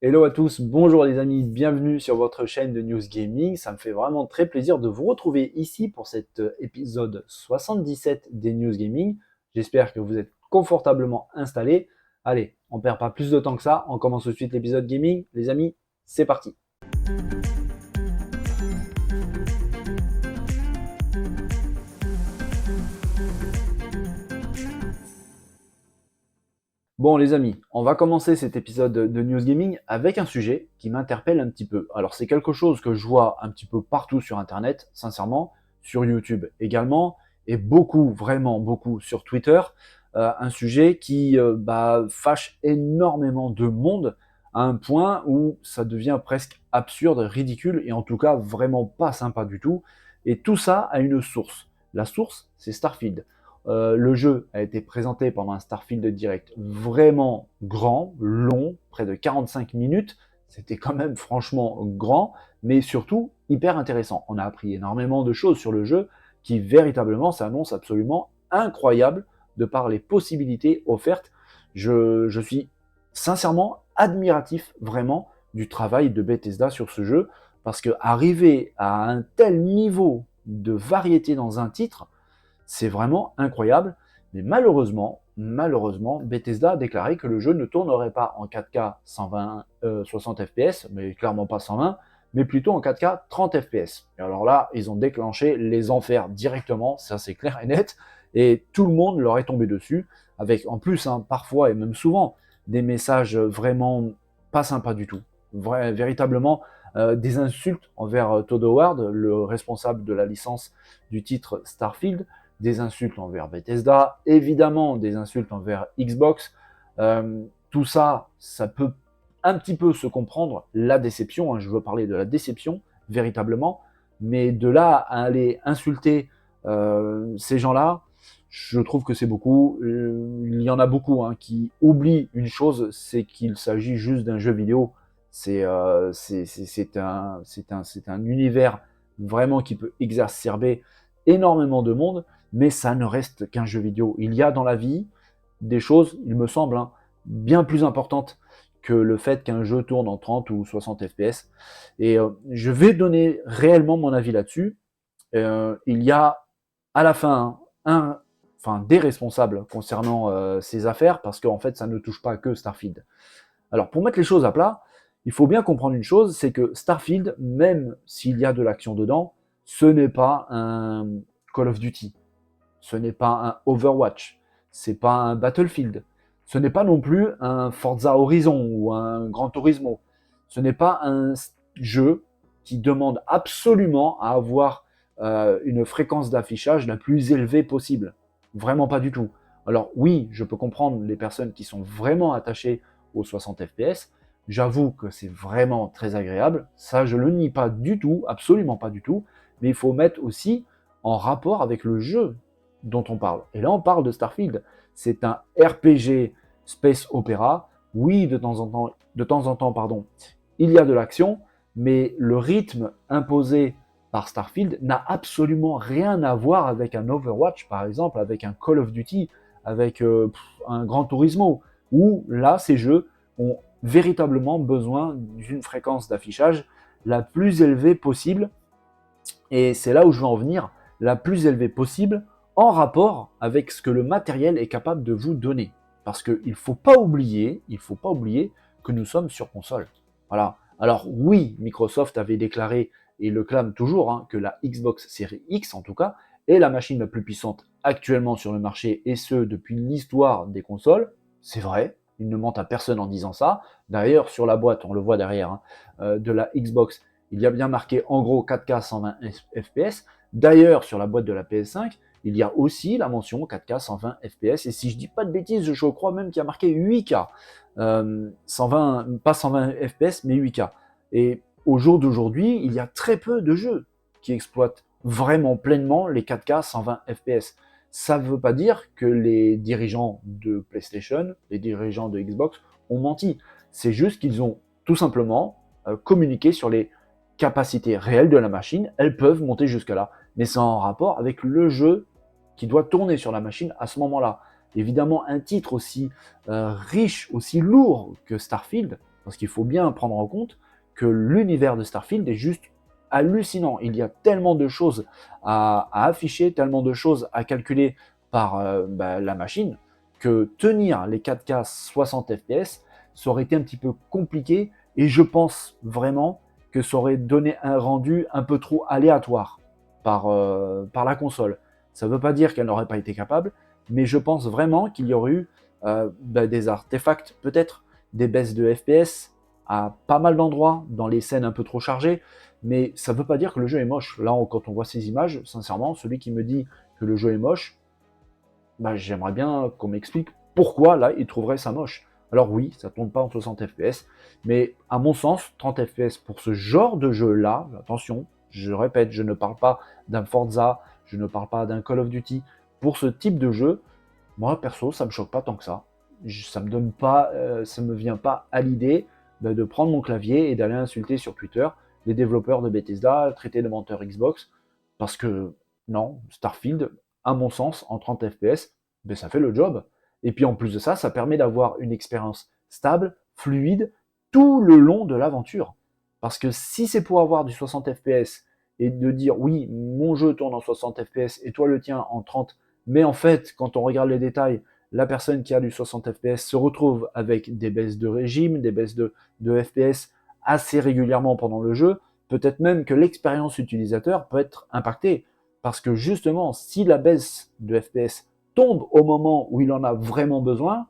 Hello à tous, bonjour les amis, bienvenue sur votre chaîne de News Gaming. Ça me fait vraiment très plaisir de vous retrouver ici pour cet épisode 77 des News Gaming. J'espère que vous êtes confortablement installés. Allez, on perd pas plus de temps que ça, on commence tout de suite l'épisode gaming. Les amis, c'est parti. Bon les amis, on va commencer cet épisode de News Gaming avec un sujet qui m'interpelle un petit peu. Alors c'est quelque chose que je vois un petit peu partout sur internet, sincèrement, sur YouTube également, et beaucoup, vraiment beaucoup sur Twitter. Un sujet qui fâche énormément de monde à un point où ça devient presque absurde, ridicule, et en tout cas vraiment pas sympa du tout. Et tout ça a une source. La source, c'est Starfield. Le jeu a été présenté pendant un Starfield Direct vraiment grand, long, près de 45 minutes. C'était quand même franchement grand, mais surtout hyper intéressant. On a appris énormément de choses sur le jeu qui véritablement s'annonce absolument incroyable de par les possibilités offertes. Je suis sincèrement admiratif vraiment du travail de Bethesda sur ce jeu, parce que arriver à un tel niveau de variété dans un titre, c'est vraiment incroyable, mais malheureusement, Bethesda a déclaré que le jeu ne tournerait pas en 4K 120, 60 FPS, mais clairement pas 120, mais plutôt en 4K 30 FPS. Et alors là, ils ont déclenché les enfers directement, ça c'est clair et net, et tout le monde leur est tombé dessus, avec en plus, parfois et même souvent, des messages vraiment pas sympas du tout. Véritablement, des insultes envers Todd Howard, le responsable de la licence du titre Starfield, des insultes envers Bethesda, évidemment des insultes envers Xbox. Tout ça, ça peut un petit peu se comprendre, la déception, je veux parler de la déception, véritablement, mais de là à aller insulter ces gens-là, je trouve que c'est beaucoup. Il y en a beaucoup qui oublient une chose, c'est qu'il s'agit juste d'un jeu vidéo. C'est un univers vraiment qui peut exacerber énormément de monde, mais ça ne reste qu'un jeu vidéo. Il y a dans la vie des choses, il me semble, bien plus importantes que le fait qu'un jeu tourne en 30 ou 60 FPS. Et je vais donner réellement mon avis là-dessus. Il y a à la fin des responsables concernant ces affaires, parce qu'en fait, ça ne touche pas que Starfield. Alors, pour mettre les choses à plat, il faut bien comprendre une chose, c'est que Starfield, même s'il y a de l'action dedans, ce n'est pas un Call of Duty, ce n'est pas un Overwatch, c'est pas un Battlefield, ce n'est pas non plus un Forza Horizon ou un Gran Turismo. Ce n'est pas un jeu qui demande absolument à avoir une fréquence d'affichage la plus élevée possible. Vraiment pas du tout. Alors oui, je peux comprendre les personnes qui sont vraiment attachées aux 60 FPS. J'avoue que c'est vraiment très agréable. Ça, je le nie pas du tout, absolument pas du tout. Mais il faut mettre aussi en rapport avec le jeu dont on parle. Et là, on parle de Starfield. C'est un RPG Space Opera. Oui, de temps en temps, pardon, il y a de l'action, mais le rythme imposé par Starfield n'a absolument rien à voir avec un Overwatch, par exemple, avec un Call of Duty, avec un Gran Turismo, où là, ces jeux ont véritablement besoin d'une fréquence d'affichage la plus élevée possible. Et c'est là où je veux en venir, la plus élevée possible, en rapport avec ce que le matériel est capable de vous donner. Parce qu'il ne faut pas oublier que nous sommes sur console. Voilà. Alors oui, Microsoft avait déclaré, et le clame toujours, que la Xbox Series X en tout cas, est la machine la plus puissante actuellement sur le marché, et ce depuis l'histoire des consoles. C'est vrai, ils ne mentent à personne en disant ça. D'ailleurs, sur la boîte, on le voit derrière, de la Xbox, il y a bien marqué en gros 4K 120 FPS. D'ailleurs, sur la boîte de la PS5, il y a aussi la mention 4K 120 FPS. Et si je dis pas de bêtises, je crois même qu'il y a marqué 8K. 120, pas 120 FPS, mais 8K. Et au jour d'aujourd'hui, il y a très peu de jeux qui exploitent vraiment pleinement les 4K 120 FPS. Ça ne veut pas dire que les dirigeants de PlayStation, les dirigeants de Xbox ont menti. C'est juste qu'ils ont tout simplement communiqué sur les capacités réelles de la machine. Elles peuvent monter jusqu'à là, mais c'est en rapport avec le jeu qui doit tourner sur la machine à ce moment-là. Évidemment, un titre aussi riche, aussi lourd que Starfield, Parce qu'il faut bien prendre en compte que l'univers de Starfield est juste hallucinant. Il y a tellement de choses à afficher, tellement de choses à calculer par la machine, que tenir les 4K 60 FPS, ça aurait été un petit peu compliqué, et je pense vraiment que ça aurait donné un rendu un peu trop aléatoire par la console. Ça ne veut pas dire qu'elle n'aurait pas été capable, mais je pense vraiment qu'il y aurait eu des artefacts, peut-être des baisses de FPS à pas mal d'endroits, dans les scènes un peu trop chargées, mais ça ne veut pas dire que le jeu est moche. Là, quand on voit ces images, sincèrement, celui qui me dit que le jeu est moche, j'aimerais bien qu'on m'explique pourquoi, là, il trouverait ça moche. Alors oui, ça ne tourne pas en 60 FPS, mais à mon sens, 30 FPS pour ce genre de jeu-là, attention, je répète, je ne parle pas d'un Forza, je ne parle pas d'un Call of Duty. Pour ce type de jeu, moi, perso, ça me choque pas tant que ça. Ça me donne pas, ça me vient pas à l'idée de prendre mon clavier et d'aller insulter sur Twitter les développeurs de Bethesda, traiter de menteurs Xbox, parce que non, Starfield, à mon sens, en 30 FPS, ça fait le job. Et puis en plus de ça, ça permet d'avoir une expérience stable, fluide, tout le long de l'aventure. Parce que si c'est pour avoir du 60 FPS et de dire oui, mon jeu tourne en 60 FPS et toi le tien en 30, mais en fait, quand on regarde les détails, la personne qui a du 60 FPS se retrouve avec des baisses de régime, des baisses de FPS assez régulièrement pendant le jeu, peut-être même que l'expérience utilisateur peut être impactée. Parce que justement, si la baisse de FPS tombe au moment où il en a vraiment besoin,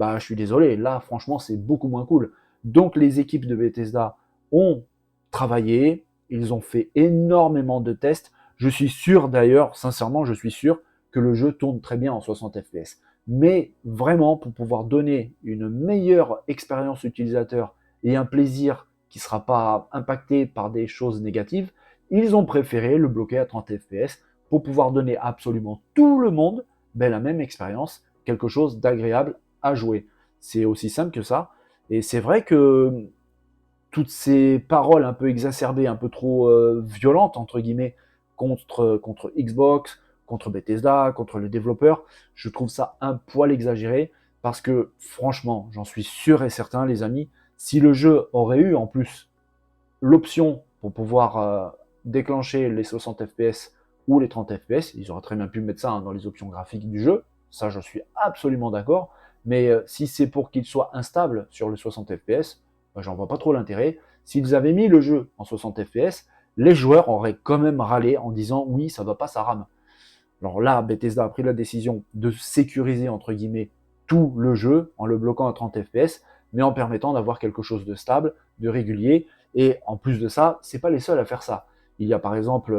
je suis désolé, là franchement c'est beaucoup moins cool. Donc les équipes de Bethesda ont travaillé, ils ont fait énormément de tests. Je suis sûr d'ailleurs, sincèrement, je suis sûr que le jeu tourne très bien en 60 FPS. Mais vraiment, pour pouvoir donner une meilleure expérience utilisateur et un plaisir qui ne sera pas impacté par des choses négatives, ils ont préféré le bloquer à 30 FPS pour pouvoir donner à absolument tout le monde la même expérience, quelque chose d'agréable à jouer. C'est aussi simple que ça. Et c'est vrai que toutes ces paroles un peu exacerbées, un peu trop violentes, entre guillemets, contre Xbox, contre Bethesda, contre les développeurs, je trouve ça un poil exagéré, parce que franchement, j'en suis sûr et certain, les amis, si le jeu aurait eu en plus l'option pour pouvoir déclencher les 60 FPS ou les 30 FPS, ils auraient très bien pu mettre ça dans les options graphiques du jeu, ça je suis absolument d'accord, mais si c'est pour qu'il soit instable sur le 60 FPS, j'en vois pas trop l'intérêt. S'ils avaient mis le jeu en 60 FPS, les joueurs auraient quand même râlé en disant oui, ça va pas, ça rame. Alors là, Bethesda a pris la décision de sécuriser, entre guillemets, tout le jeu en le bloquant à 30 FPS, mais en permettant d'avoir quelque chose de stable, de régulier. Et en plus de ça, c'est pas les seuls à faire ça. Il y a par exemple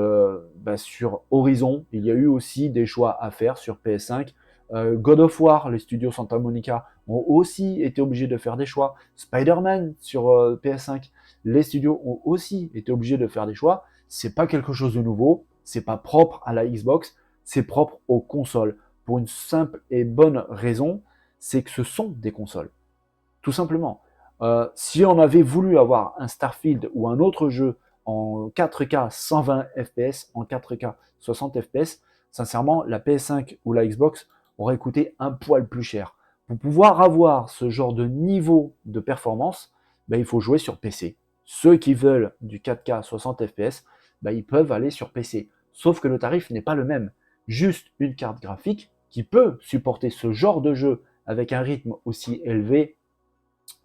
sur Horizon, il y a eu aussi des choix à faire sur PS5. God of War, les studios Santa Monica ont aussi été obligés de faire des choix. Spider-Man sur PS5, les studios ont aussi été obligés de faire des choix. C'est pas quelque chose de nouveau, c'est pas propre à la Xbox, c'est propre aux consoles. Pour une simple et bonne raison, c'est que ce sont des consoles. Tout simplement. Si on avait voulu avoir un Starfield ou un autre jeu en 4K 120 FPS, en 4K 60 FPS, sincèrement, la PS5 ou la Xbox aurait coûté un poil plus cher. Pour pouvoir avoir ce genre de niveau de performance, il faut jouer sur PC. Ceux qui veulent du 4K 60 FPS, ils peuvent aller sur PC. Sauf que le tarif n'est pas le même. Juste une carte graphique qui peut supporter ce genre de jeu avec un rythme aussi élevé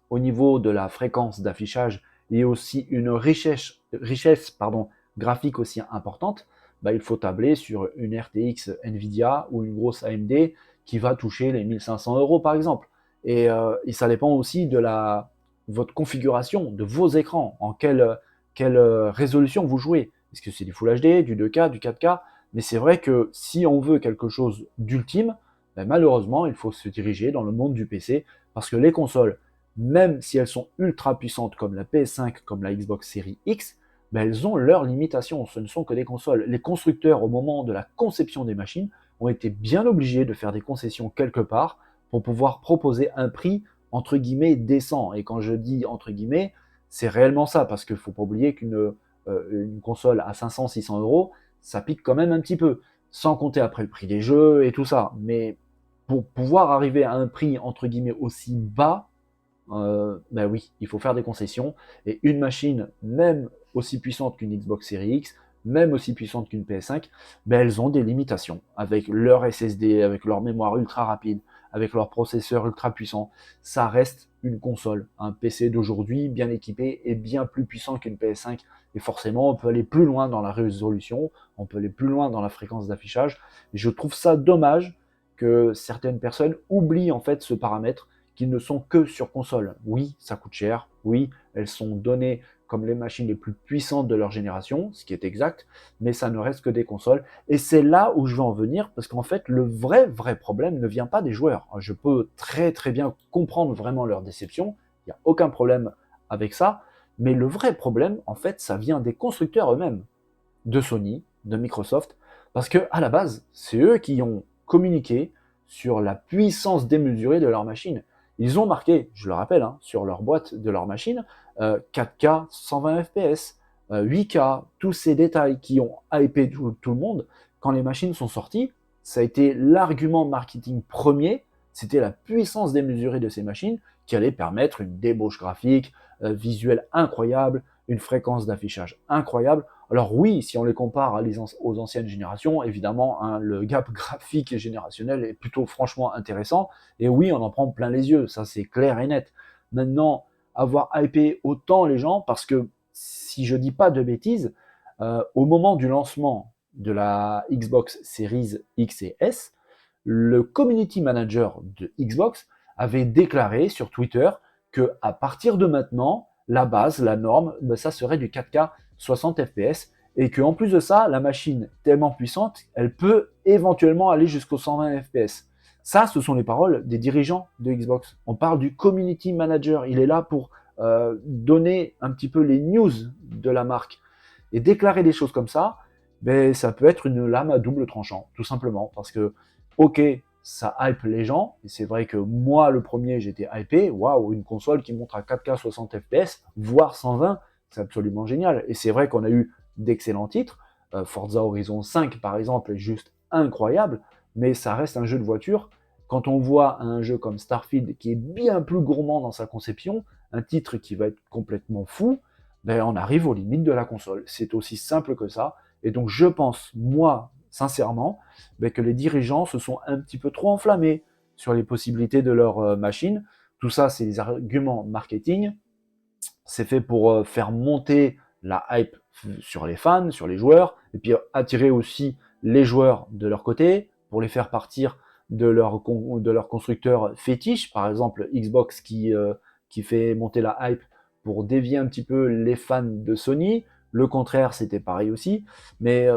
au niveau de la fréquence d'affichage et aussi une richesse graphique aussi importante, il faut tabler sur une RTX Nvidia ou une grosse AMD qui va toucher les 1500 € par exemple. Et ça dépend aussi de votre configuration, de vos écrans, en quelle résolution vous jouez. Est-ce que c'est du Full HD, du 2K, du 4K? Mais c'est vrai que si on veut quelque chose d'ultime, malheureusement, il faut se diriger dans le monde du PC, parce que les consoles, même si elles sont ultra puissantes comme la PS5, comme la Xbox Series X, elles ont leurs limitations. Ce ne sont que des consoles. Les constructeurs, au moment de la conception des machines, ont été bien obligés de faire des concessions quelque part pour pouvoir proposer un prix entre guillemets décent. Et quand je dis entre guillemets, c'est réellement ça, parce qu'il ne faut pas oublier une console à 500-600 €, ça pique quand même un petit peu, sans compter après le prix des jeux et tout ça. Mais pour pouvoir arriver à un prix entre guillemets aussi bas, Ben oui, il faut faire des concessions. Et une machine, même aussi puissante qu'une Xbox Series X, même aussi puissante qu'une PS5, ben elles ont des limitations avec leur SSD, avec leur mémoire ultra rapide, avec leur processeur ultra puissant. Ça reste une console. Un PC d'aujourd'hui, bien équipé, est bien plus puissant qu'une PS5. Et forcément, on peut aller plus loin dans la résolution, on peut aller plus loin dans la fréquence d'affichage. Et je trouve ça dommage que certaines personnes oublient en fait ce paramètre, qui ne sont que sur console. Oui, ça coûte cher. Oui, elles sont données comme les machines les plus puissantes de leur génération, ce qui est exact, mais ça ne reste que des consoles. Et c'est là où je veux en venir, parce qu'en fait, le vrai problème ne vient pas des joueurs. Je peux très bien comprendre vraiment leur déception, il n'y a aucun problème avec ça, mais le vrai problème, en fait, ça vient des constructeurs eux-mêmes, de Sony, de Microsoft, parce que à la base, c'est eux qui ont communiqué sur la puissance démesurée de leur machine. Ils ont marqué, je le rappelle, hein, sur leur boîte de leur machine, 4K 120 fps, 8K, tous ces détails qui ont hypé tout le monde. Quand les machines sont sorties, ça a été l'argument marketing premier, c'était la puissance démesurée de ces machines qui allait permettre une débauche graphique, visuelle incroyable, une fréquence d'affichage incroyable. Alors oui, si on les compare aux anciennes générations, évidemment, hein, le gap graphique et générationnel est plutôt franchement intéressant. Et oui, on en prend plein les yeux, ça c'est clair et net. Maintenant, avoir hypé autant les gens, parce que si je dis pas de bêtises, au moment du lancement de la Xbox Series X et S, le community manager de Xbox avait déclaré sur Twitter que à partir de maintenant, la base, la norme, ben, ça serait du 4K 60 fps et qu'en plus de ça, la machine tellement puissante, elle peut éventuellement aller jusqu'aux 120 fps. Ça, ce sont les paroles des dirigeants de Xbox. On parle du community manager. Il est là pour donner un petit peu les news de la marque. Et déclarer des choses comme ça, ben, ça peut être une lame à double tranchant, tout simplement. Parce que, ok, ça hype les gens, et c'est vrai que moi, le premier, j'étais hypé. Waouh, une console qui montre à 4K 60 fps, voire 120, c'est absolument génial. Et c'est vrai qu'on a eu d'excellents titres. Forza Horizon 5, par exemple, est juste incroyable, mais ça reste un jeu de voiture. Quand on voit un jeu comme Starfield, qui est bien plus gourmand dans sa conception, un titre qui va être complètement fou, ben on arrive aux limites de la console. C'est aussi simple que ça. Et donc je pense, moi, sincèrement, ben, que les dirigeants se sont un petit peu trop enflammés sur les possibilités de leur machine. Tout ça, c'est des arguments marketing. C'est fait pour faire monter la hype sur les fans, sur les joueurs, et puis attirer aussi les joueurs de leur côté, pour les faire partir de leur constructeur fétiche, par exemple Xbox qui fait monter la hype pour dévier un petit peu les fans de Sony. Le contraire, c'était pareil aussi. Mais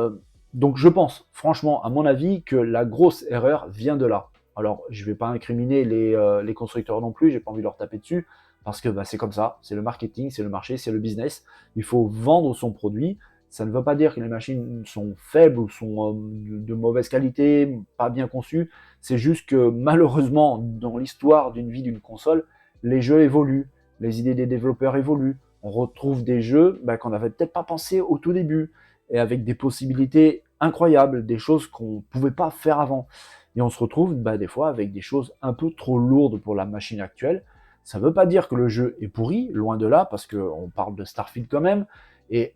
donc je pense, franchement, à mon avis, que la grosse erreur vient de là. Alors, je ne vais pas incriminer les constructeurs non plus, j'ai pas envie de leur taper dessus, parce que bah, c'est comme ça, c'est le marketing, c'est le marché, c'est le business. Il faut vendre son produit. Ça ne veut pas dire que les machines sont faibles ou sont de mauvaise qualité, pas bien conçues. C'est juste que malheureusement, dans l'histoire d'une vie d'une console, les jeux évoluent, les idées des développeurs évoluent. On retrouve des jeux bah, qu'on n'avait peut-être pas pensé au tout début, et avec des possibilités incroyables, des choses qu'on ne pouvait pas faire avant. Et on se retrouve bah, des fois avec des choses un peu trop lourdes pour la machine actuelle. Ça ne veut pas dire que le jeu est pourri, loin de là, parce qu'on parle de Starfield quand même, et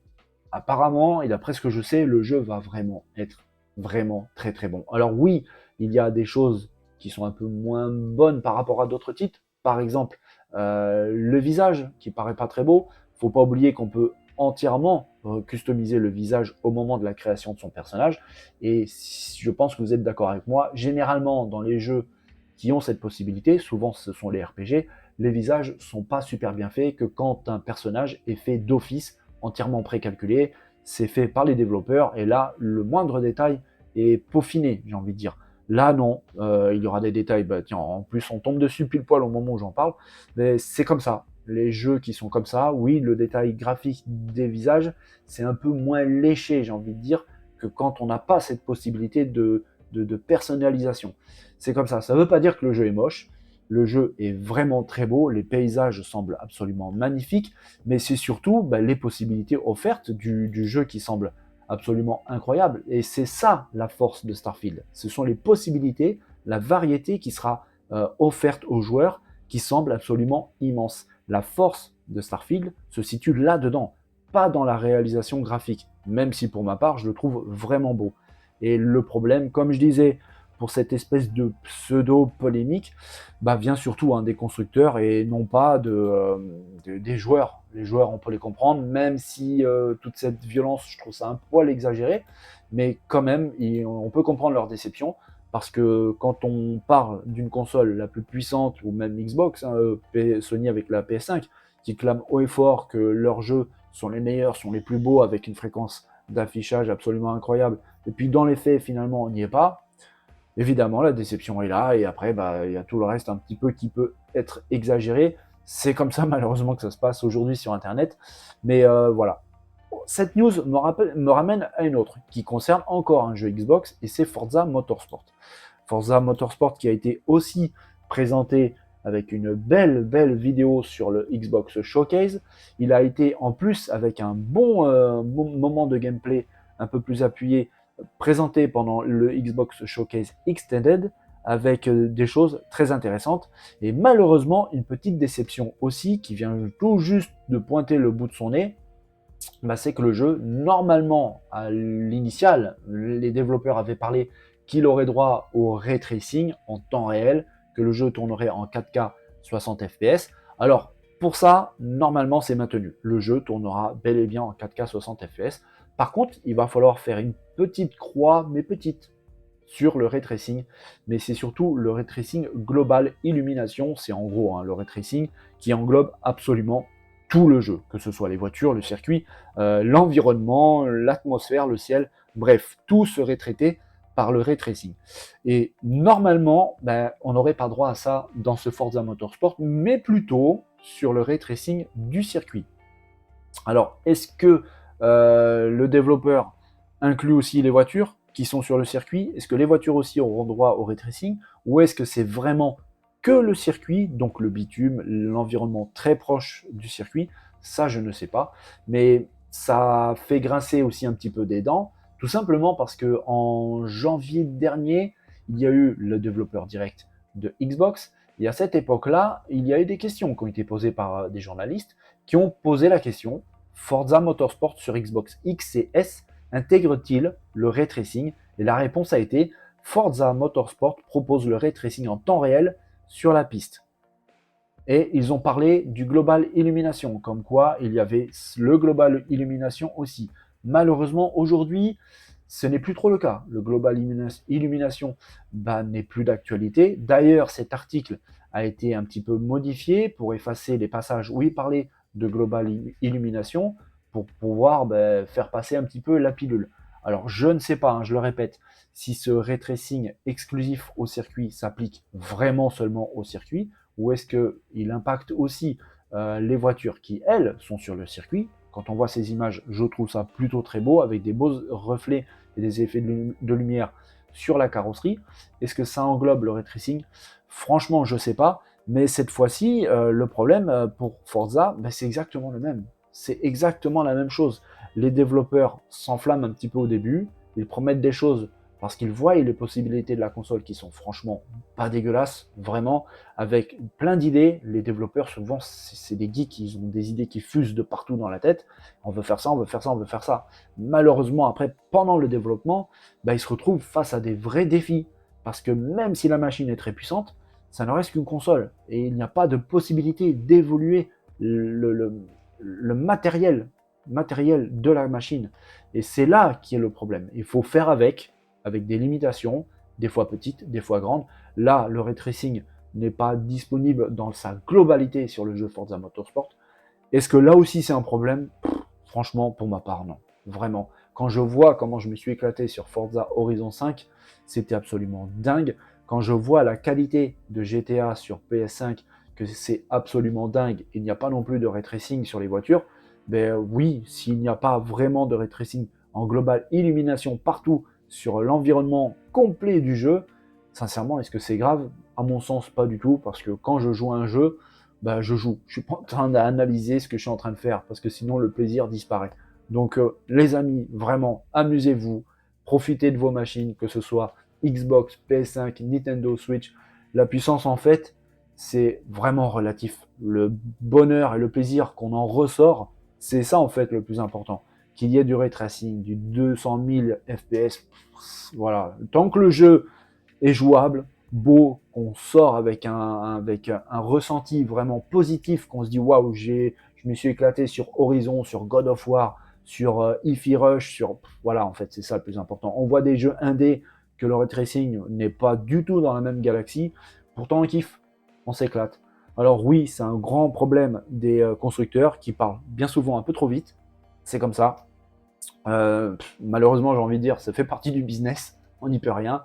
apparemment, et d'après ce que je sais, le jeu va vraiment être vraiment très bon. Alors oui, il y a des choses qui sont un peu moins bonnes par rapport à d'autres titres. Par exemple, le visage, qui paraît pas très beau. Faut pas oublier qu'on peut entièrement customiser le visage au moment de la création de son personnage. Et je pense que vous êtes d'accord avec moi, généralement dans les jeux qui ont cette possibilité, souvent ce sont les RPG, les visages sont pas super bien faits, que quand un personnage est fait d'office, entièrement précalculé, c'est fait par les développeurs, et là, le moindre détail est peaufiné, j'ai envie de dire. Là, non, il y aura des détails, bah, tiens, en plus, on tombe dessus pile poil au moment où j'en parle, mais c'est comme ça. Les jeux qui sont comme ça, oui, le détail graphique des visages, c'est un peu moins léché, j'ai envie de dire, que quand on n'a pas cette possibilité de personnalisation. C'est comme ça. Ça ne veut pas dire que le jeu est moche. Le jeu est vraiment très beau, les paysages semblent absolument magnifiques, mais c'est surtout bah, les possibilités offertes du jeu qui semblent absolument incroyables. Et c'est ça la force de Starfield. Ce sont les possibilités, la variété qui sera offerte aux joueurs, qui semble absolument immense. La force de Starfield se situe là-dedans, pas dans la réalisation graphique, même si pour ma part, je le trouve vraiment beau. Et le problème, comme je disais, pour cette espèce de pseudo-polémique, vient surtout des constructeurs et non pas des joueurs. Les joueurs, on peut les comprendre, même si toute cette violence, je trouve ça un poil exagéré, mais quand même, on peut comprendre leur déception, parce que quand on parle d'une console la plus puissante, ou même Xbox, Sony avec la PS5, qui clame haut et fort que leurs jeux sont les meilleurs, sont les plus beaux, avec une fréquence d'affichage absolument incroyable, et puis dans les faits, finalement, on n'y est pas, évidemment, la déception est là, et après, il y a tout le reste un petit peu qui peut être exagéré. C'est comme ça, malheureusement, que ça se passe aujourd'hui sur Internet. Mais voilà. Cette news me ramène à une autre, qui concerne encore un jeu Xbox, et c'est Forza Motorsport. Forza Motorsport qui a été aussi présenté avec une belle vidéo sur le Xbox Showcase. Il a été en plus avec un bon moment de gameplay un peu plus appuyé, présenté pendant le Xbox Showcase Extended, avec des choses très intéressantes. Et malheureusement, une petite déception aussi, qui vient tout juste de pointer le bout de son nez, c'est que le jeu, normalement, à l'initial, les développeurs avaient parlé qu'il aurait droit au ray tracing en temps réel, que le jeu tournerait en 4K 60 fps. Alors, pour ça, normalement, c'est maintenu. Le jeu tournera bel et bien en 4K 60 fps. Par contre, il va falloir faire une petite croix, mais petite, sur le ray tracing. Mais c'est surtout le ray tracing global illumination. C'est en gros le ray tracing qui englobe absolument tout le jeu, que ce soit les voitures, le circuit, l'environnement, l'atmosphère, le ciel, bref, tout serait traité par le ray tracing. Et normalement, on n'aurait pas droit à ça dans ce Forza Motorsport, mais plutôt sur le ray tracing du circuit. Alors, est-ce que le développeur inclut aussi les voitures qui sont sur le circuit? Est-ce que les voitures aussi auront droit au ray tracing? Ou est-ce que c'est vraiment que le circuit, donc le bitume, l'environnement très proche du circuit? Ça, je ne sais pas. Mais ça fait grincer aussi un petit peu des dents, tout simplement parce que en janvier dernier, il y a eu le développeur direct de Xbox. Et à cette époque-là, il y a eu des questions qui ont été posées par des journalistes qui ont posé la question: Forza Motorsport sur Xbox X et S intègre-t-il le ray tracing? Et la réponse a été: Forza Motorsport propose le ray tracing en temps réel sur la piste. Et ils ont parlé du Global Illumination, comme quoi il y avait le Global Illumination aussi. Malheureusement, aujourd'hui, ce n'est plus trop le cas. Le Global Illumination n'est plus d'actualité. D'ailleurs, cet article a été un petit peu modifié pour effacer les passages où il parlait de Global Illumination, pour pouvoir faire passer un petit peu la pilule. Alors, je ne sais pas, je le répète, si ce ray tracing exclusif au circuit s'applique vraiment seulement au circuit, ou est-ce qu'il impacte aussi les voitures qui, elles, sont sur le circuit. Quand on voit ces images, je trouve ça plutôt très beau, avec des beaux reflets et des effets de lumière sur la carrosserie. Est-ce que ça englobe le ray tracing? Franchement, je ne sais pas, mais cette fois-ci, le problème pour Forza, c'est exactement le même. C'est exactement la même chose. Les développeurs s'enflamment un petit peu au début, ils promettent des choses parce qu'ils voient les possibilités de la console qui sont franchement pas dégueulasses, vraiment, avec plein d'idées. Les développeurs, souvent, c'est des geeks, ils ont des idées qui fusent de partout dans la tête. On veut faire ça, on veut faire ça, on veut faire ça. Malheureusement, après, pendant le développement, ils se retrouvent face à des vrais défis. Parce que même si la machine est très puissante, ça ne reste qu'une console. Et il n'y a pas de possibilité d'évoluer le matériel de la machine. Et c'est là qui est le problème. Il faut faire avec des limitations, des fois petites, des fois grandes. Là, le ray tracing n'est pas disponible dans sa globalité sur le jeu Forza Motorsport. Est-ce que là aussi c'est un problème? Franchement, pour ma part, non. Vraiment. Quand je vois comment je me suis éclaté sur Forza Horizon 5, c'était absolument dingue. Quand je vois la qualité de GTA sur PS5, que c'est absolument dingue, il n'y a pas non plus de ray tracing sur les voitures, oui, s'il n'y a pas vraiment de ray tracing en global illumination partout sur l'environnement complet du jeu, sincèrement, est-ce que c'est grave? À mon sens, pas du tout, parce que quand je joue à un jeu, je joue. Je suis pas en train d'analyser ce que je suis en train de faire, parce que sinon le plaisir disparaît. Donc les amis, vraiment, amusez-vous, profitez de vos machines, que ce soit Xbox, PS5, Nintendo Switch. La puissance, en fait, c'est vraiment relatif. Le bonheur et le plaisir qu'on en ressort, c'est ça en fait le plus important. Qu'il y ait du ray tracing, du 200 000 FPS, voilà. Tant que le jeu est jouable, beau, qu'on sort avec un ressenti vraiment positif, qu'on se dit waouh, je me suis éclaté sur Horizon, sur God of War, sur Hi-Fi Rush, voilà, en fait, c'est ça le plus important. On voit des jeux indés que le ray tracing n'est pas du tout dans la même galaxie, pourtant on kiffe, on s'éclate. Alors oui, c'est un grand problème des constructeurs qui parlent bien souvent un peu trop vite, c'est comme ça. Malheureusement, j'ai envie de dire, ça fait partie du business, on n'y peut rien.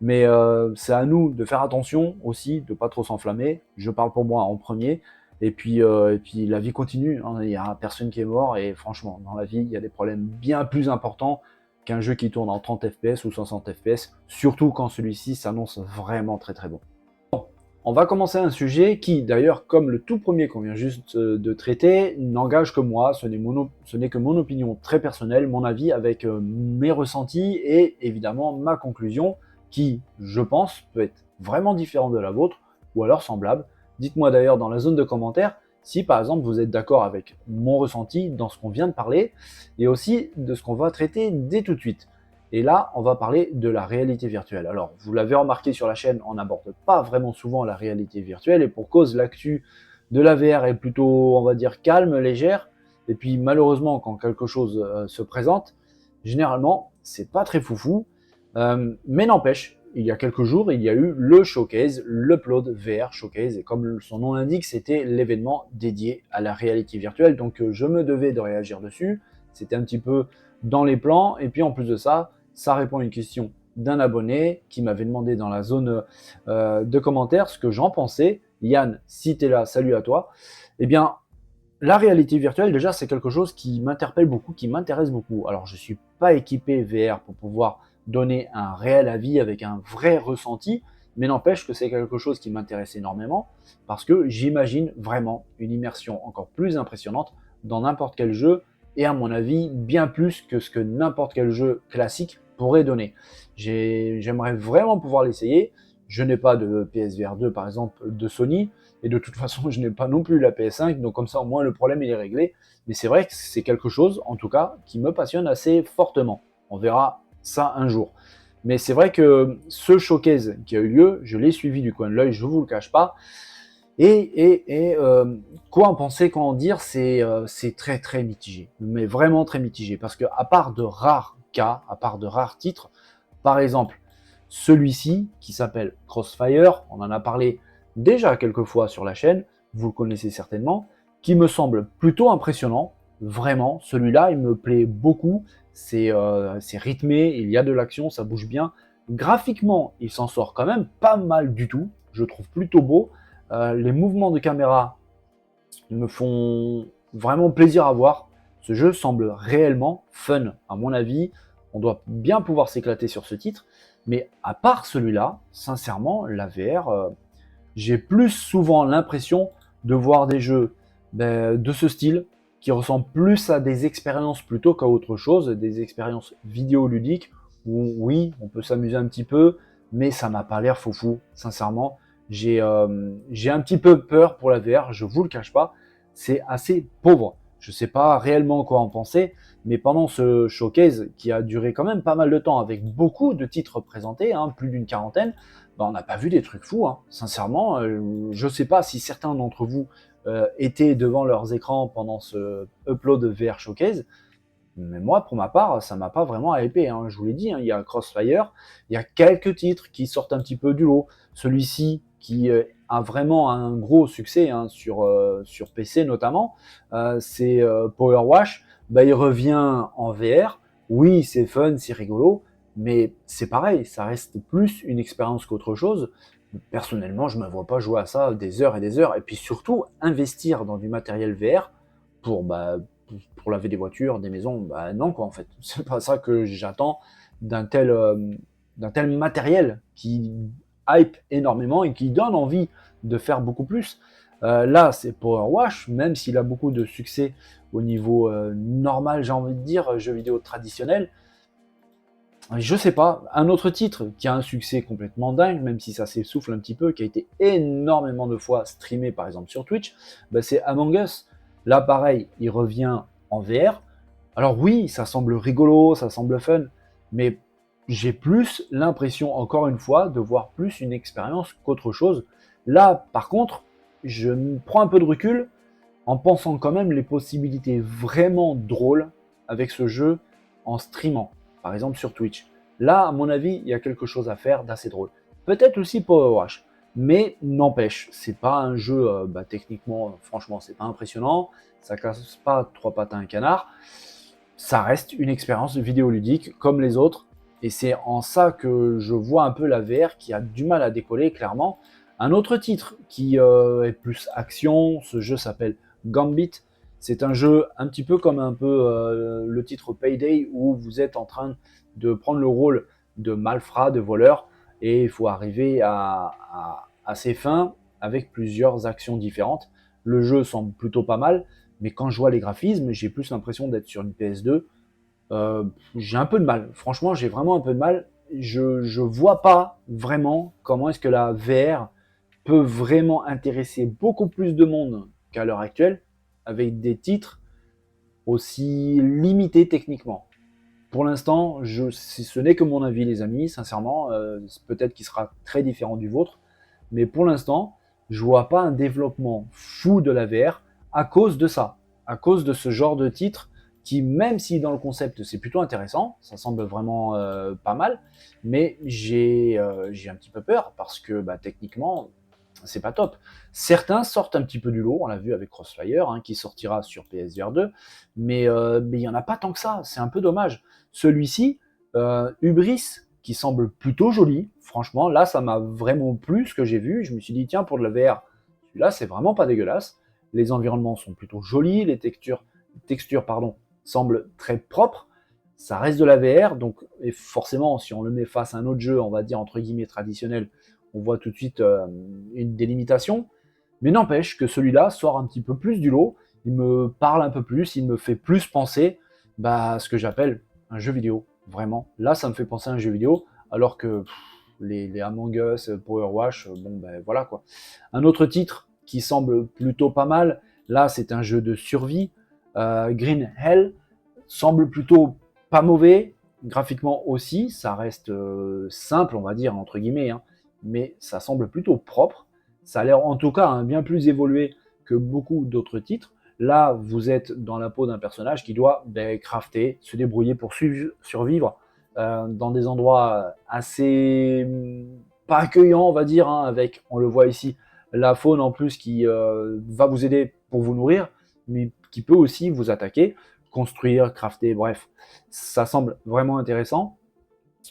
Mais c'est à nous de faire attention aussi, de pas trop s'enflammer. Je parle pour moi en premier. Et puis la vie continue, hein. Il n'y a personne qui est mort. Et franchement, dans la vie, il y a des problèmes bien plus importants qu'un jeu qui tourne en 30 FPS ou 60 FPS, surtout quand celui-ci s'annonce vraiment très très bon. On va commencer un sujet qui, d'ailleurs, comme le tout premier qu'on vient juste de traiter, n'engage que moi, ce n'est que mon opinion très personnelle, mon avis avec mes ressentis et évidemment ma conclusion qui, je pense, peut être vraiment différente de la vôtre ou alors semblable. Dites-moi d'ailleurs dans la zone de commentaires si par exemple vous êtes d'accord avec mon ressenti dans ce qu'on vient de parler et aussi de ce qu'on va traiter dès tout de suite. Et là, on va parler de la réalité virtuelle. Alors, vous l'avez remarqué sur la chaîne, on n'aborde pas vraiment souvent la réalité virtuelle, et pour cause, l'actu de la VR est plutôt, on va dire, calme, légère. Et puis, malheureusement, quand quelque chose se présente, généralement, c'est pas très foufou. Mais n'empêche, il y a quelques jours, il y a eu le showcase, l'Upload VR Showcase, et comme son nom l'indique, c'était l'événement dédié à la réalité virtuelle. Donc, je me devais de réagir dessus. C'était un petit peu dans les plans, et puis en plus de ça, ça répond à une question d'un abonné qui m'avait demandé dans la zone de commentaires ce que j'en pensais. Yann, si tu es là, salut à toi. Eh bien, la réalité virtuelle, déjà, c'est quelque chose qui m'interpelle beaucoup, qui m'intéresse beaucoup. Alors, je ne suis pas équipé VR pour pouvoir donner un réel avis avec un vrai ressenti, mais n'empêche que c'est quelque chose qui m'intéresse énormément parce que j'imagine vraiment une immersion encore plus impressionnante dans n'importe quel jeu et à mon avis, bien plus que ce que n'importe quel jeu classique pourrait donner. J'aimerais vraiment pouvoir l'essayer. Je n'ai pas de PSVR 2 par exemple de Sony, et de toute façon je n'ai pas non plus la PS5, donc comme ça au moins le problème il est réglé. Mais c'est vrai que c'est quelque chose, en tout cas, qui me passionne assez fortement. On verra ça un jour. Mais c'est vrai que ce showcase qui a eu lieu, je l'ai suivi du coin de l'œil, je ne vous le cache pas. Quoi en penser, quoi en dire, c'est très très mitigé, mais vraiment très mitigé, parce que à part de rares cas, à part de rares titres, par exemple celui-ci qui s'appelle Crossfire, on en a parlé déjà quelques fois sur la chaîne, vous le connaissez certainement, qui me semble plutôt impressionnant, vraiment, celui-là il me plaît beaucoup, c'est rythmé, il y a de l'action, ça bouge bien, graphiquement il s'en sort quand même pas mal du tout, je trouve plutôt beau. Les mouvements de caméra me font vraiment plaisir à voir. Ce jeu semble réellement fun, à mon avis. On doit bien pouvoir s'éclater sur ce titre. Mais à part celui-là, sincèrement, la VR, j'ai plus souvent l'impression de voir des jeux de ce style qui ressemblent plus à des expériences plutôt qu'à autre chose, des expériences vidéoludiques où oui, on peut s'amuser un petit peu, mais ça m'a pas l'air foufou, sincèrement. J'ai un petit peu peur pour la VR, je vous le cache pas, c'est assez pauvre. Je sais pas réellement quoi en penser, mais pendant ce showcase qui a duré quand même pas mal de temps avec beaucoup de titres présentés, hein, plus d'une quarantaine, on n'a pas vu des trucs fous, hein. Sincèrement. Je sais pas si certains d'entre vous étaient devant leurs écrans pendant ce upload VR showcase, mais moi, pour ma part, ça m'a pas vraiment hypé, hein. Je vous l'ai dit, hein, il y a Crossfire, il y a quelques titres qui sortent un petit peu du lot. Celui-ci qui a vraiment un gros succès, hein, sur PC notamment, c'est Power Wash. Bah, il revient en VR. Oui, c'est fun, c'est rigolo, mais c'est pareil, ça reste plus une expérience qu'autre chose. Personnellement, je ne me vois pas jouer à ça des heures et des heures, et puis surtout investir dans du matériel VR pour, pour laver des voitures, des maisons, bah non quoi en fait. C'est pas ça que j'attends d'un tel matériel qui hype énormément et qui donne envie de faire beaucoup plus. Là, c'est Power Wash, même s'il a beaucoup de succès au niveau normal, j'ai envie de dire, jeu vidéo traditionnel, Je sais pas, un autre titre qui a un succès complètement dingue, même si ça s'essouffle un petit peu, qui a été énormément de fois streamé par exemple sur Twitch, bah, c'est Among Us. Là pareil, il revient en VR. Alors oui, ça semble rigolo, ça semble fun, mais j'ai plus l'impression, encore une fois, de voir plus une expérience qu'autre chose. Là, par contre, je me prends un peu de recul en pensant quand même les possibilités vraiment drôles avec ce jeu en streamant, par exemple sur Twitch. Là, à mon avis, il y a quelque chose à faire d'assez drôle. Peut-être aussi Power Wash, mais n'empêche, c'est pas un jeu techniquement, franchement, c'est pas impressionnant, ça casse pas trois pattes à un canard. Ça reste une expérience vidéoludique comme les autres, et c'est en ça que je vois un peu la VR qui a du mal à décoller clairement. Un autre titre qui est plus action, ce jeu s'appelle Gambit. C'est un jeu un petit peu comme le titre Payday où vous êtes en train de prendre le rôle de malfrat, de voleur, et il faut arriver à ses fins avec plusieurs actions différentes. Le jeu semble plutôt pas mal, mais quand je vois les graphismes, j'ai plus l'impression d'être sur une PS2. Euh, j'ai un peu de mal. Franchement, j'ai vraiment un peu de mal. Je vois pas vraiment comment est-ce que la VR peut vraiment intéresser beaucoup plus de monde qu'à l'heure actuelle, avec des titres aussi limités techniquement. Pour l'instant, ce n'est que mon avis, les amis, sincèrement, peut-être qu'il sera très différent du vôtre, mais pour l'instant, je vois pas un développement fou de la VR à cause de ça, à cause de ce genre de titre qui, même si dans le concept c'est plutôt intéressant, ça semble vraiment pas mal, mais j'ai un petit peu peur parce que techniquement, c'est pas top. Certains sortent un petit peu du lot, on l'a vu avec Crossfire, qui sortira sur PSVR 2, mais il n'y en a pas tant que ça, c'est un peu dommage. Celui-ci, Hubris, qui semble plutôt joli, franchement, là, ça m'a vraiment plu ce que j'ai vu. Je me suis dit, tiens, pour de la VR, celui-là, c'est vraiment pas dégueulasse. Les environnements sont plutôt jolis, les textures semblent très propres. Ça reste de la VR, donc et forcément, si on le met face à un autre jeu, on va dire entre guillemets traditionnel, on voit tout de suite une délimitation. Mais n'empêche que celui-là sort un petit peu plus du lot. Il me parle un peu plus, il me fait plus penser à ce que j'appelle un jeu vidéo. Vraiment. Là, ça me fait penser à un jeu vidéo, alors que les Among Us, Power Wash, bon ben voilà quoi. Un autre titre qui semble plutôt pas mal, là c'est un jeu de survie. Green Hell semble plutôt pas mauvais, graphiquement aussi, ça reste simple, on va dire, entre guillemets, mais ça semble plutôt propre. Ça a l'air en tout cas bien plus évolué que beaucoup d'autres titres. Là, vous êtes dans la peau d'un personnage qui doit crafter, se débrouiller pour survivre dans des endroits assez pas accueillants, on va dire, avec, on le voit ici, la faune en plus qui va vous aider pour vous nourrir, mais qui peut aussi vous attaquer, construire, crafter, bref. Ça semble vraiment intéressant.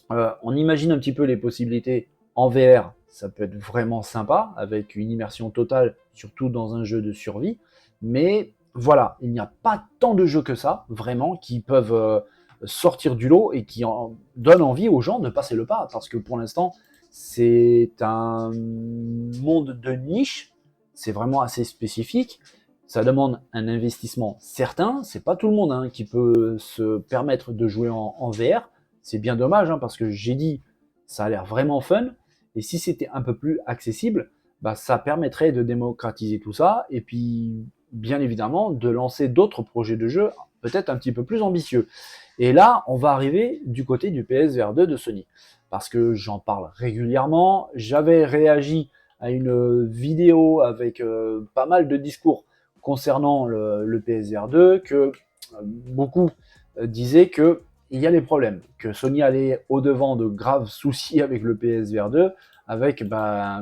On imagine un petit peu les possibilités en VR, ça peut être vraiment sympa, avec une immersion totale, surtout dans un jeu de survie. Mais voilà, il n'y a pas tant de jeux que ça, vraiment, qui peuvent sortir du lot et qui donnent envie aux gens de passer le pas. Parce que pour l'instant, c'est un monde de niche, c'est vraiment assez spécifique. Ça demande un investissement certain. C'est pas tout le monde qui peut se permettre de jouer en VR. C'est bien dommage parce que j'ai dit, ça a l'air vraiment fun. Et si c'était un peu plus accessible, ça permettrait de démocratiser tout ça. Et puis, bien évidemment, de lancer d'autres projets de jeux peut-être un petit peu plus ambitieux. Et là, on va arriver du côté du PSVR 2 de Sony. Parce que j'en parle régulièrement. J'avais réagi à une vidéo avec pas mal de discours concernant le PSVR 2 que beaucoup disaient que il y a des problèmes, que Sony allait au-devant de graves soucis avec le PSVR 2, avec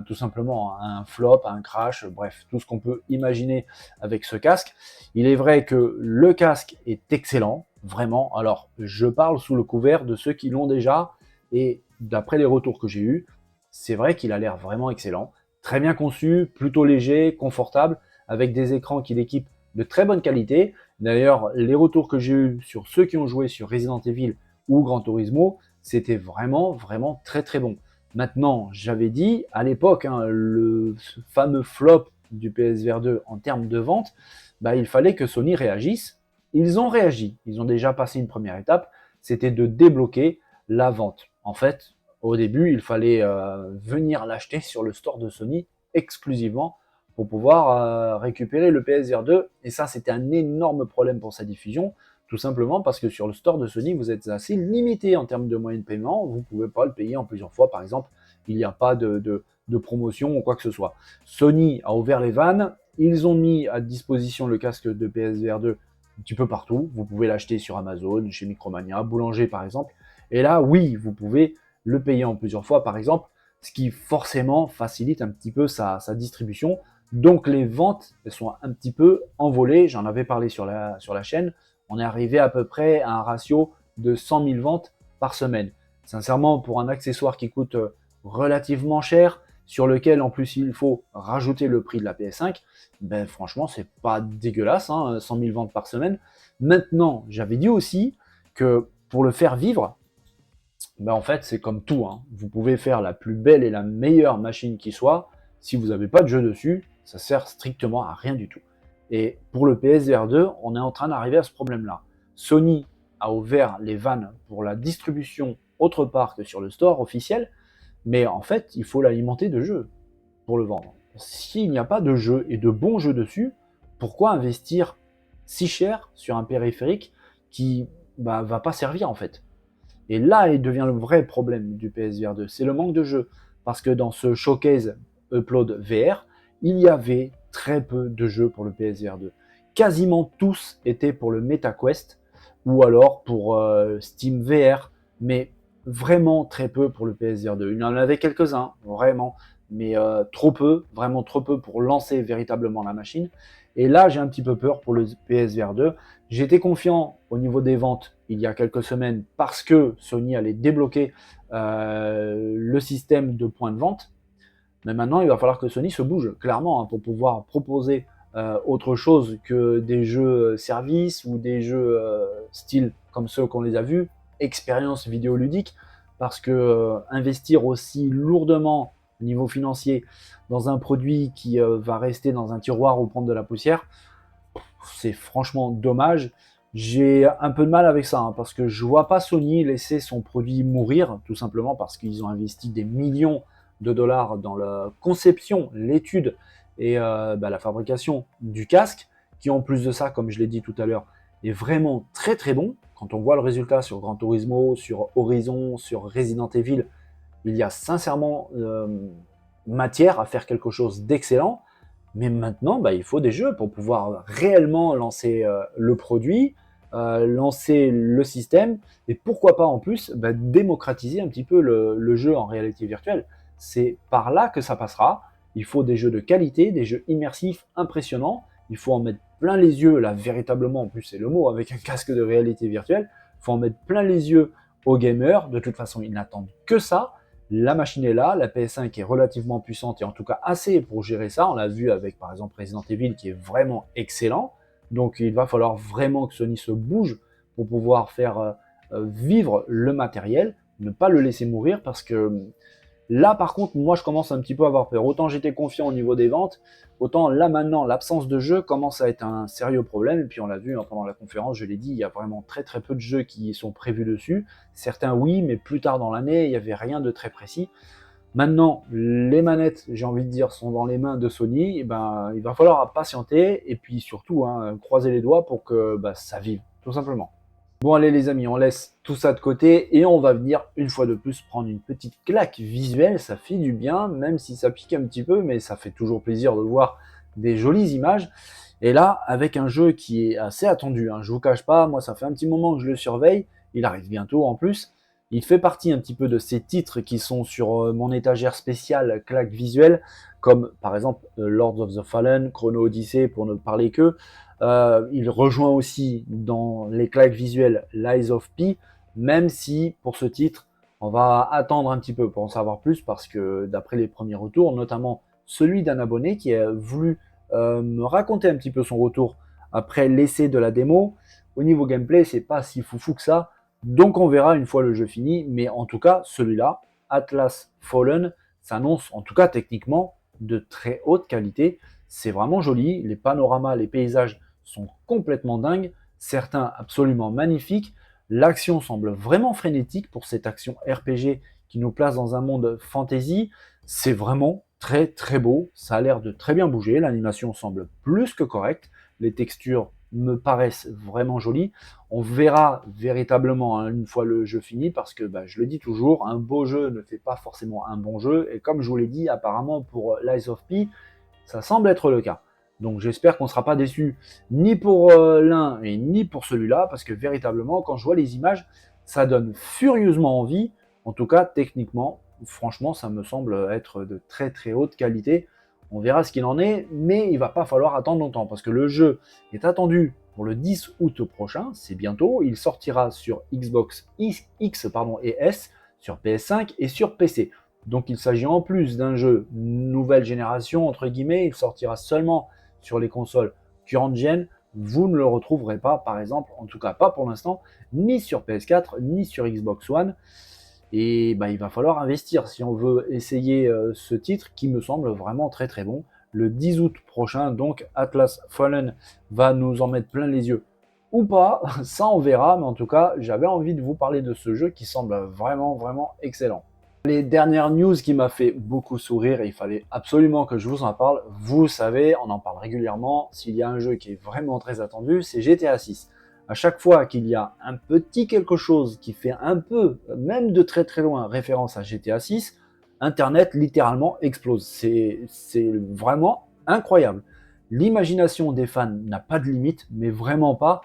tout simplement un flop, un crash, bref, tout ce qu'on peut imaginer avec ce casque. Il est vrai que le casque est excellent, vraiment. Alors, je parle sous le couvert de ceux qui l'ont déjà, et d'après les retours que j'ai eus, c'est vrai qu'il a l'air vraiment excellent. Très bien conçu, plutôt léger, confortable, avec des écrans qui l'équipent de très bonne qualité. D'ailleurs, les retours que j'ai eus sur ceux qui ont joué sur Resident Evil ou Gran Turismo, c'était vraiment, vraiment très très bon. Maintenant, j'avais dit à l'époque, le fameux flop du PSVR 2 en termes de vente, il fallait que Sony réagisse. Ils ont réagi. Ils ont déjà passé une première étape, c'était de débloquer la vente. En fait, au début, il fallait venir l'acheter sur le store de Sony exclusivement pour pouvoir récupérer le PSVR 2. Et ça, c'était un énorme problème pour sa diffusion, tout simplement parce que sur le store de Sony, vous êtes assez limité en termes de moyens de paiement. Vous ne pouvez pas le payer en plusieurs fois, par exemple. Il n'y a pas de promotion ou quoi que ce soit. Sony a ouvert les vannes. Ils ont mis à disposition le casque de PSVR 2 un petit peu partout. Vous pouvez l'acheter sur Amazon, chez Micromania, Boulanger par exemple. Et là, oui, vous pouvez le payer en plusieurs fois, par exemple, ce qui forcément facilite un petit peu sa distribution. Donc les ventes, elles sont un petit peu envolées. J'en avais parlé sur la chaîne. On est arrivé à peu près à un ratio de 100 000 ventes par semaine. Sincèrement, pour un accessoire qui coûte relativement cher, sur lequel en plus il faut rajouter le prix de la PS5, ben franchement c'est pas dégueulasse, hein, 100 000 ventes par semaine. Maintenant, j'avais dit aussi que pour le faire vivre, ben en fait c'est comme tout, hein. Vous pouvez faire la plus belle et la meilleure machine qui soit, si vous n'avez pas de jeu dessus, ça sert strictement à rien du tout. Et pour le PSVR 2, on est en train d'arriver à ce problème-là. Sony a ouvert les vannes pour la distribution autre part que sur le store officiel, mais en fait, il faut l'alimenter de jeux pour le vendre. S'il n'y a pas de jeux et de bons jeux dessus, pourquoi investir si cher sur un périphérique qui va pas servir en fait? Et là, il devient le vrai problème du PSVR 2, c'est le manque de jeux. Parce que dans ce showcase Upload VR, il y avait très peu de jeux pour le PSVR 2. Quasiment tous étaient pour le MetaQuest ou alors pour Steam VR, mais vraiment très peu pour le PSVR 2. Il y en avait quelques-uns, vraiment, mais trop peu, vraiment trop peu pour lancer véritablement la machine. Et là, j'ai un petit peu peur pour le PSVR 2. J'étais confiant au niveau des ventes il y a quelques semaines parce que Sony allait débloquer le système de points de vente. Mais maintenant, il va falloir que Sony se bouge, clairement, hein, pour pouvoir proposer autre chose que des jeux services ou des jeux style comme ceux qu'on les a vus, expérience vidéoludique, parce que investir aussi lourdement au niveau financier dans un produit qui va rester dans un tiroir ou prendre de la poussière, c'est franchement dommage. J'ai un peu de mal avec ça, hein, parce que je vois pas Sony laisser son produit mourir, tout simplement parce qu'ils ont investi des millions de dollars dans la conception, l'étude et la fabrication du casque, qui en plus de ça, comme je l'ai dit tout à l'heure, est vraiment très très bon. Quand on voit le résultat sur Gran Turismo, sur Horizon, sur Resident Evil, il y a sincèrement matière à faire quelque chose d'excellent. Mais maintenant, il faut des jeux pour pouvoir réellement lancer le produit, lancer le système, et pourquoi pas en plus démocratiser un petit peu le jeu en réalité virtuelle. C'est par là que ça passera. Il faut des jeux de qualité, des jeux immersifs impressionnants. Il faut en mettre plein les yeux, là véritablement, en plus c'est le mot, avec un casque de réalité virtuelle. Il faut en mettre plein les yeux aux gamers. De toute façon, ils n'attendent que ça. La machine est là, la PS5 est relativement puissante et en tout cas assez pour gérer ça. On l'a vu avec par exemple Resident Evil qui est vraiment excellent. Donc il va falloir vraiment que Sony se bouge pour pouvoir faire vivre le matériel, ne pas le laisser mourir parce que là par contre moi je commence un petit peu à avoir peur. Autant j'étais confiant au niveau des ventes, autant là maintenant l'absence de jeu commence à être un sérieux problème. Et puis on l'a vu pendant la conférence, je l'ai dit, il y a vraiment très très peu de jeux qui sont prévus dessus. Certains oui, mais plus tard dans l'année, il n'y avait rien de très précis. Maintenant, les manettes, j'ai envie de dire, sont dans les mains de Sony. Et il va falloir patienter et puis surtout croiser les doigts pour que ça vive, tout simplement. Bon allez les amis, on laisse tout ça de côté et on va venir une fois de plus prendre une petite claque visuelle, ça fait du bien, même si ça pique un petit peu, mais ça fait toujours plaisir de voir des jolies images. Et là, avec un jeu qui est assez attendu, hein, je vous cache pas, moi ça fait un petit moment que je le surveille, il arrive bientôt en plus. Il fait partie un petit peu de ces titres qui sont sur mon étagère spéciale claque visuelle, comme par exemple Lords of the Fallen, Chrono Odyssey pour ne parler que. Il rejoint aussi dans les claques visuelles Lies of P, même si pour ce titre, on va attendre un petit peu pour en savoir plus parce que d'après les premiers retours, notamment celui d'un abonné qui a voulu me raconter un petit peu son retour après l'essai de la démo, au niveau gameplay, c'est pas si foufou que ça. Donc on verra une fois le jeu fini, mais en tout cas, celui-là, Atlas Fallen, s'annonce en tout cas techniquement de très haute qualité. C'est vraiment joli, les panoramas, les paysages sont complètement dingues, certains absolument magnifiques. L'action semble vraiment frénétique pour cette action RPG qui nous place dans un monde fantasy. C'est vraiment très très beau, ça a l'air de très bien bouger, l'animation semble plus que correcte, les textures me paraissent vraiment jolies. On verra véritablement une fois le jeu fini parce que je le dis toujours, un beau jeu ne fait pas forcément un bon jeu et comme je vous l'ai dit apparemment pour Lies of P, ça semble être le cas. Donc j'espère qu'on ne sera pas déçu ni pour l'un et ni pour celui-là, parce que véritablement, quand je vois les images, ça donne furieusement envie. En tout cas, techniquement, franchement, ça me semble être de très très haute qualité. On verra ce qu'il en est, mais il va pas falloir attendre longtemps, parce que le jeu est attendu pour le 10 août prochain, c'est bientôt. Il sortira sur Xbox X et S, sur PS5 et sur PC. Donc il s'agit en plus d'un jeu nouvelle génération, entre guillemets, il sortira seulement sur les consoles current gen, vous ne le retrouverez pas, par exemple, en tout cas pas pour l'instant, ni sur PS4, ni sur Xbox One. Et il va falloir investir si on veut essayer ce titre qui me semble vraiment très très bon. Le 10 août prochain, donc Atlas Fallen va nous en mettre plein les yeux ou pas, ça on verra, mais en tout cas j'avais envie de vous parler de ce jeu qui semble vraiment vraiment excellent. Les dernières news qui m'a fait beaucoup sourire et il fallait absolument que je vous en parle, vous savez, on en parle régulièrement, s'il y a un jeu qui est vraiment très attendu, c'est GTA 6. À chaque fois qu'il y a un petit quelque chose qui fait un peu, même de très très loin, référence à GTA 6, Internet littéralement explose. C'est vraiment incroyable. L'imagination des fans n'a pas de limite, mais vraiment pas.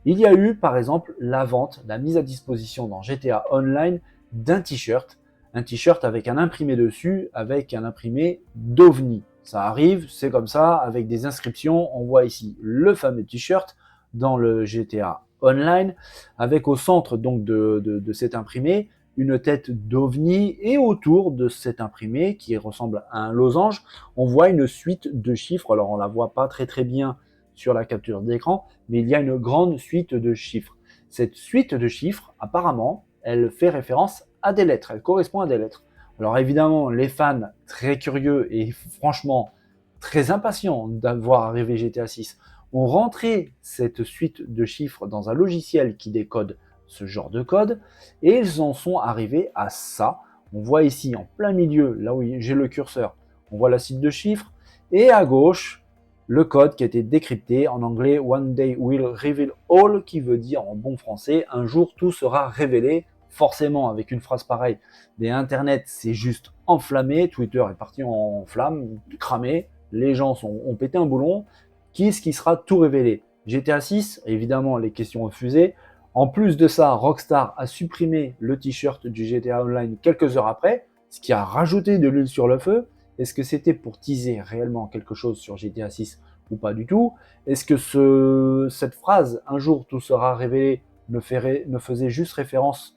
Il y a eu par exemple la vente, la mise à disposition dans GTA Online d'un t-shirt, un t-shirt avec un imprimé dessus, avec un imprimé d'OVNI. Ça arrive, c'est comme ça, avec des inscriptions. On voit ici le fameux t-shirt dans le GTA Online, avec au centre donc de cet imprimé une tête d'OVNI et autour de cet imprimé qui ressemble à un losange, on voit une suite de chiffres. Alors on la voit pas très très bien sur la capture d'écran, mais il y a une grande suite de chiffres. Cette suite de chiffres, apparemment, elle fait référence à des lettres, elle correspond à des lettres. Alors évidemment, les fans très curieux et franchement très impatients d'avoir arrivé GTA 6 ont rentré cette suite de chiffres dans un logiciel qui décode ce genre de code et ils en sont arrivés à ça. On voit ici en plein milieu, là où j'ai le curseur, on voit la suite de chiffres et à gauche, le code qui a été décrypté en anglais One day will reveal all, qui veut dire en bon français un jour tout sera révélé. Forcément, avec une phrase pareille, mais Internet c'est juste enflammé, Twitter est parti en flamme, cramé, les gens ont pété un boulon. Qui sera tout révélé? GTA 6, évidemment les questions refusées. En plus de ça, Rockstar a supprimé le t-shirt du GTA Online quelques heures après, ce qui a rajouté de l'huile sur le feu. Est-ce que c'était pour teaser réellement quelque chose sur GTA 6 ou pas du tout? Est-ce que cette phrase, un jour tout sera révélé, ne faisait juste référence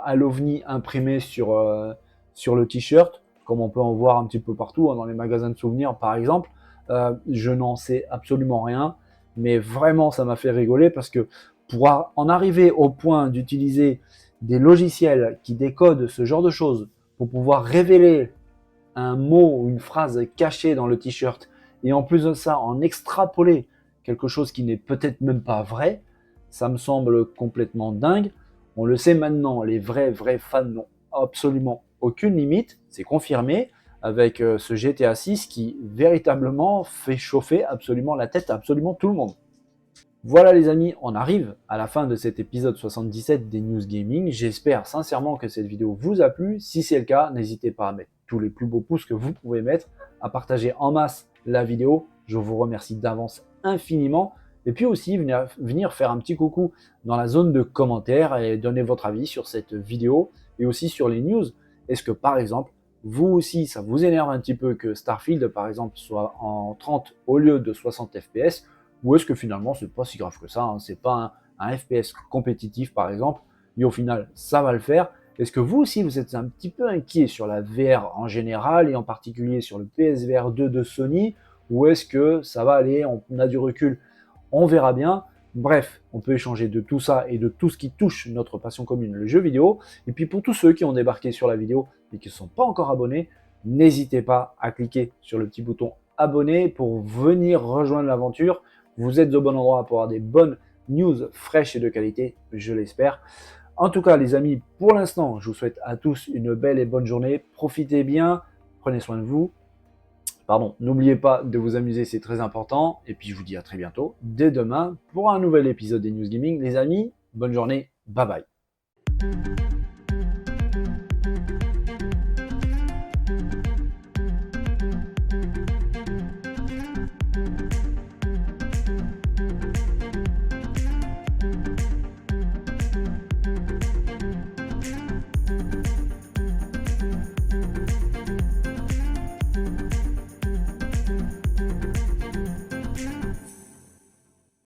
à l'OVNI imprimé sur le t-shirt, comme on peut en voir un petit peu partout, dans les magasins de souvenirs par exemple? Je n'en sais absolument rien, mais vraiment ça m'a fait rigoler parce que pour en arriver au point d'utiliser des logiciels qui décodent ce genre de choses pour pouvoir révéler un mot ou une phrase cachée dans le t-shirt et en plus de ça en extrapoler quelque chose qui n'est peut-être même pas vrai, ça me semble complètement dingue. On le sait maintenant, les vrais fans n'ont absolument aucune limite, c'est confirmé avec ce GTA 6 qui véritablement fait chauffer absolument la tête à absolument tout le monde. Voilà les amis, on arrive à la fin de cet épisode 77 des News Gaming. J'espère sincèrement que cette vidéo vous a plu. Si c'est le cas, n'hésitez pas à mettre tous les plus beaux pouces que vous pouvez mettre, à partager en masse la vidéo. Je vous remercie d'avance infiniment. Et puis aussi, venir faire un petit coucou dans la zone de commentaires et donner votre avis sur cette vidéo et aussi sur les news. Est-ce que par exemple, vous aussi, ça vous énerve un petit peu que Starfield, par exemple, soit en 30 au lieu de 60 FPS? Ou est-ce que finalement c'est pas si grave que ça, hein, c'est pas un FPS compétitif par exemple, et au final ça va le faire? Est-ce que vous aussi vous êtes un petit peu inquiet sur la VR en général et en particulier sur le PSVR 2 de Sony? Ou est-ce que ça va aller, on a du recul, on verra bien. Bref, on peut échanger de tout ça et de tout ce qui touche notre passion commune, le jeu vidéo. Et puis pour tous ceux qui ont débarqué sur la vidéo et qui ne sont pas encore abonnés, n'hésitez pas à cliquer sur le petit bouton abonner pour venir rejoindre l'aventure. Vous êtes au bon endroit pour avoir des bonnes news fraîches et de qualité, je l'espère. En tout cas, les amis, pour l'instant, je vous souhaite à tous une belle et bonne journée. Profitez bien, prenez soin de vous. Pardon, n'oubliez pas de vous amuser, c'est très important. Et puis, je vous dis à très bientôt, dès demain, pour un nouvel épisode des News Gaming. Les amis, bonne journée, bye bye.